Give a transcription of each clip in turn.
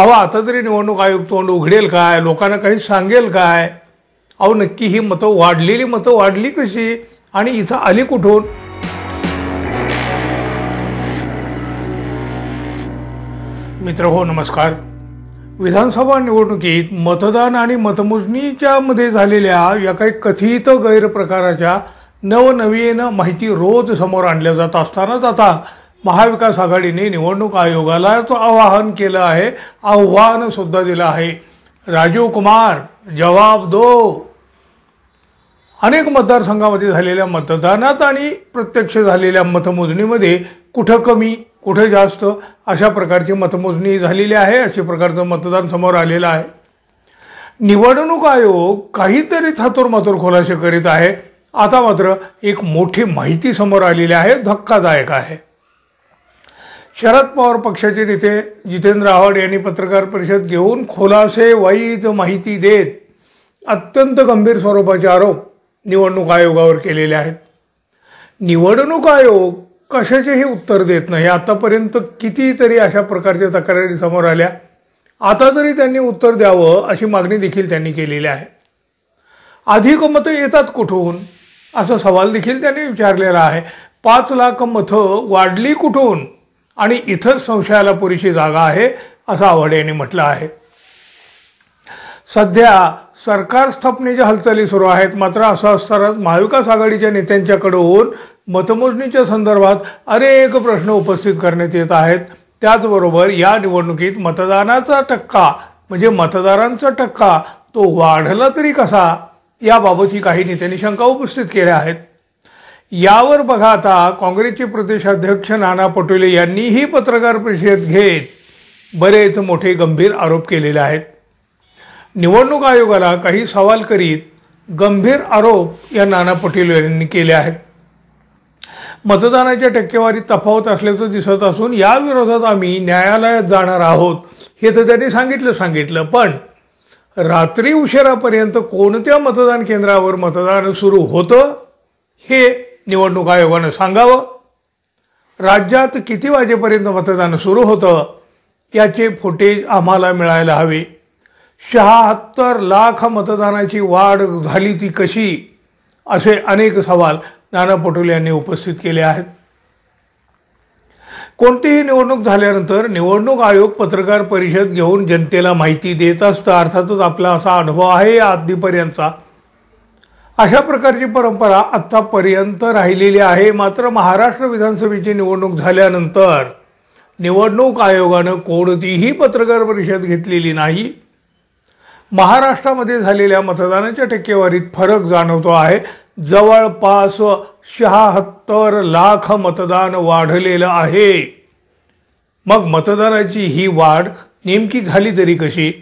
अहो आता तरी निवडणूक आयोग तोंड उघडेल काय, लोकांना काही सांगेल काय? अहो नक्की ही मतं वाढली कशी आणि इथं आली कुठून? मित्र हो नमस्कार. विधानसभा निवडणुकीत मतदान आणि मतमोजणीच्या मध्ये झालेल्या या काही कथित गैरप्रकाराच्या नवनवीन माहिती रोज समोर आणल्या जात असतानाच आता महाविकास आघाडीने निवडणूक आयोगाला तो आवाहन केलं आहे, आव्हान सुद्धा दिलं आहे. राजीव कुमार जवाब दो. अनेक मतदारसंघामध्ये झालेल्या मतदानात आणि प्रत्यक्ष झालेल्या मतमोजणीमध्ये कुठं कमी कुठे जास्त अशा प्रकारची मतमोजणी झालेली आहे, अशा प्रकारचं मतदान समोर आलेलं आहे. निवडणूक आयोग काहीतरी थातुरमातुर खुलासे करीत आहे. आता मात्र एक मोठी माहिती समोर आलेली आहे, धक्कादायक आहे. शरद पवार पक्षाचे नेते जितेंद्र आव्हाड यांनी पत्रकार परिषद घेऊन खुलासे वाईज माहिती देत अत्यंत गंभीर स्वरूपाचे आरोप निवडणूक आयोगावर केलेले आहेत. निवडणूक आयोग कशाचेही उत्तर देत नाही. आतापर्यंत कितीतरी अशा प्रकारच्या तक्रारी समोर आल्या. आता तरी त्यांनी उत्तर द्यावं अशी मागणी देखील त्यांनी केलेली आहे. अधिक मतं येतात कुठून असा सवाल देखील त्यांनी विचारलेला आहे. 5 लाख मतं वाढली कुठून आणि इथं संशयाला पुरेशी जागा आहे असं आव्हाड यांनी म्हटलं आहे. सध्या सरकार स्थापनेच्या हालचाली सुरू आहेत. मात्र असं असतानाच महाविकास आघाडीच्या नेत्यांच्याकडून मतमोजणीच्या संदर्भात अनेक प्रश्न उपस्थित करण्यात येत आहेत. त्याचबरोबर या निवडणुकीत मतदानाचा टक्का म्हणजे मतदारांचा टक्का तो वाढला तरी कसा याबाबतही काही नेत्यांनी शंका उपस्थित केल्या आहेत. यावर बघा आता काँग्रेसचे प्रदेशाध्यक्ष नाना पटोले यांनीही पत्रकार परिषद घेत बरेच मोठे गंभीर आरोप केलेले आहेत. निवडणूक आयोगाला काही सवाल करीत गंभीर आरोप या नाना पटोले यांनी केले आहेत. मतदानाच्या टक्केवारीत तफावत असल्याचं दिसत असून या विरोधात आम्ही न्यायालयात जाणार आहोत हे तर त्यांनी सांगितलं. पण रात्री उशिरापर्यंत कोणत्या मतदान केंद्रावर मतदान सुरू होतं हे निवडणूक आयोगानं सांगावं. राज्यात किती वाजेपर्यंत मतदान सुरू होतं याचे फुटेज आम्हाला मिळायला हवे. 76 लाख मतदानाची वाढ झाली ती कशी असे अनेक सवाल नाना पटोले यांनी उपस्थित केले आहेत. कोणतीही निवडणूक झाल्यानंतर निवडणूक आयोग पत्रकार परिषद घेऊन जनतेला माहिती देत असतं. अर्थातच आपला असा अनुभव आहे आधीपर्यंतचा. अशा प्रकारची परंपरा आतापर्यंत राहिलेली आहे. मात्र महाराष्ट्र विधानसभेची निवडणूक झाल्यानंतर निवडणूक आयोगानं कोणतीही पत्रकार परिषद घेतलेली नाही. महाराष्ट्रामध्ये झालेल्या मतदानाच्या टक्केवारीत फरक जाणवतो आहे. जवळपास 76 लाख मतदान वाढलेलं आहे. मग मतदानाची ही वाढ नेमकी झाली तरी कशी?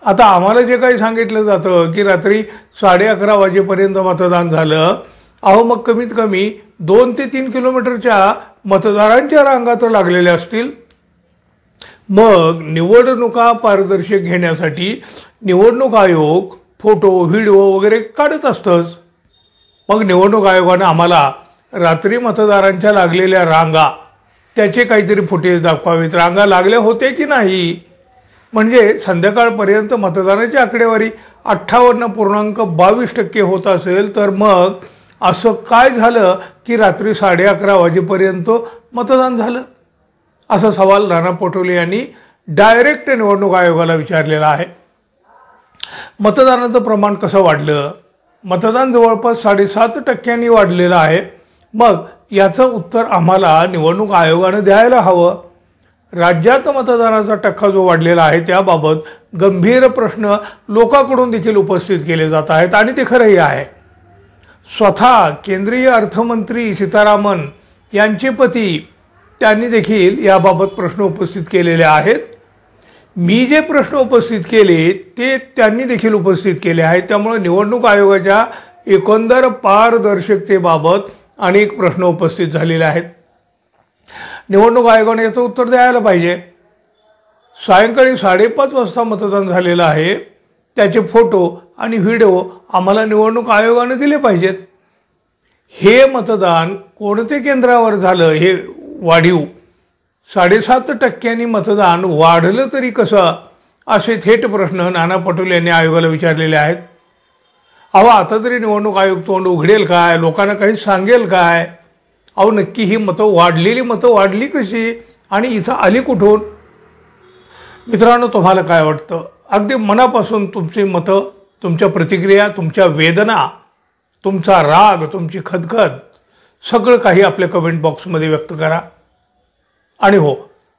आता आम्हाला जे काही सांगितलं जातं की रात्री 11:30 वाजेपर्यंत मतदान झालं. अहो मग कमीत कमी 2 ते 3 किलोमीटरच्या मतदारांच्या रांगा तर लागलेल्या असतील. मग निवडणुका पारदर्शक घेण्यासाठी निवडणूक आयोग फोटो व्हिडिओ वगैरे काढत असतंच. मग निवडणूक आयोगानं आम्हाला रात्री मतदारांच्या लागलेल्या रांगा त्याचे काहीतरी फुटेज दाखवावेत. रांगा लागल्या होते की नाही, म्हणजे संध्याकाळपर्यंत मतदानाची आकडेवारी 58.22% होत असेल तर मग असं काय झालं की रात्री 11:30 वाजेपर्यंत मतदान झालं असा सवाल नाना पटोले यांनी डायरेक्ट निवडणूक आयोगाला विचारलेला आहे. मतदानाचं प्रमाण कसं वाढलं? मतदान जवळपास 7.5% वाढलेलं आहे. मग याचं उत्तर आम्हाला निवडणूक आयोगानं द्यायला हवं. राज्यात मतदानाचा टक्का जो वाढलेला आहे त्याबाबत गंभीर प्रश्न लोकांकडून देखील उपस्थित केले जात आहेत आणि ते खरंही आहे. स्वतः केंद्रीय अर्थमंत्री सीतारामन यांचे पती त्यांनी देखील याबाबत प्रश्न उपस्थित केलेले आहेत. मी जे प्रश्न उपस्थित केले ते त्यांनी देखील उपस्थित केले आहेत. त्यामुळे निवडणूक आयोगाच्या एकंदर पारदर्शकतेबाबत अनेक प्रश्न उपस्थित झालेले आहेत. निवडणूक आयोगाने याचं उत्तर द्यायला पाहिजे. सायंकाळी 5:30 वाजता मतदान झालेलं आहे, त्याचे फोटो आणि व्हिडिओ आम्हाला निवडणूक आयोगाने दिले पाहिजेत. हे मतदान कोणत्या केंद्रावर झालं हे वाढीव 7.5% मतदान वाढलं तरी कसं, असे थेट प्रश्न नाना पटोले यांनी आयोगाला विचारलेले आहेत. अहो, आता तरी निवडणूक आयोग तोंड उघडेल काय, लोकांना काही सांगेल काय? अहो, नक्की ही मतं वाढली कशी आणि इथं आली कुठून? मित्रांनो, तुम्हाला काय वाटतं? अगदी मनापासून तुमची मतं, तुमच्या प्रतिक्रिया, तुमच्या वेदना, तुमचा राग, तुमची खदखद सगळं काही आपल्या कमेंट बॉक्समध्ये व्यक्त करा. आणि हो,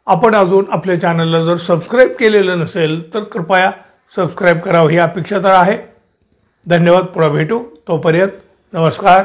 आपण अजून आपल्या चॅनलला जर सबस्क्राईब केलेलं नसेल तर कृपया सबस्क्राईब करावं ही अपेक्षा तर आहे. धन्यवाद. पुन्हा भेटू. तोपर्यंत नमस्कार.